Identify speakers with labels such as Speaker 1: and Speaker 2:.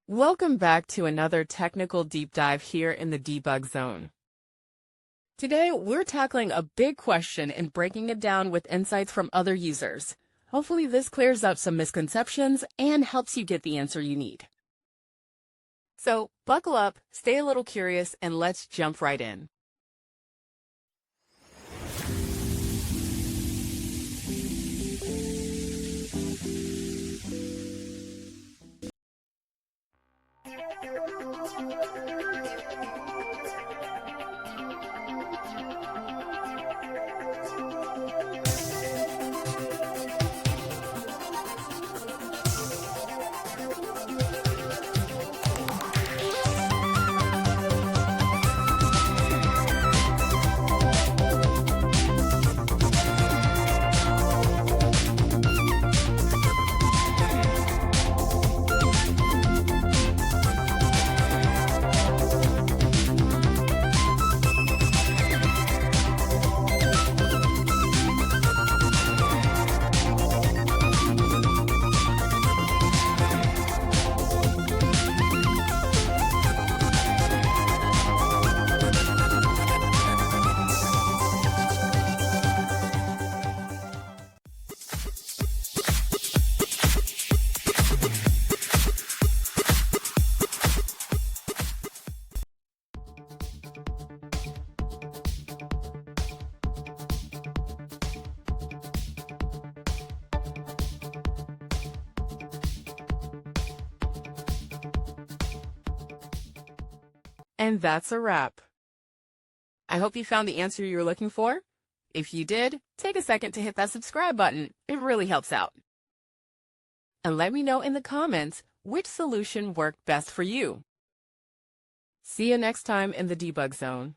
Speaker 1: Welcome back to another technical deep dive here in the debug zone. Today, we're tackling a big question and breaking it down with insights from other users. Hopefully this clears up some misconceptions and helps you get the answer you need. So buckle up, stay a little curious, and let's jump right in. And that's a wrap. I hope you found the answer you were looking for. If you did, take a second to hit that subscribe button. It really helps out. And let me know in the comments which solution worked best for you. See you next time in the debug zone.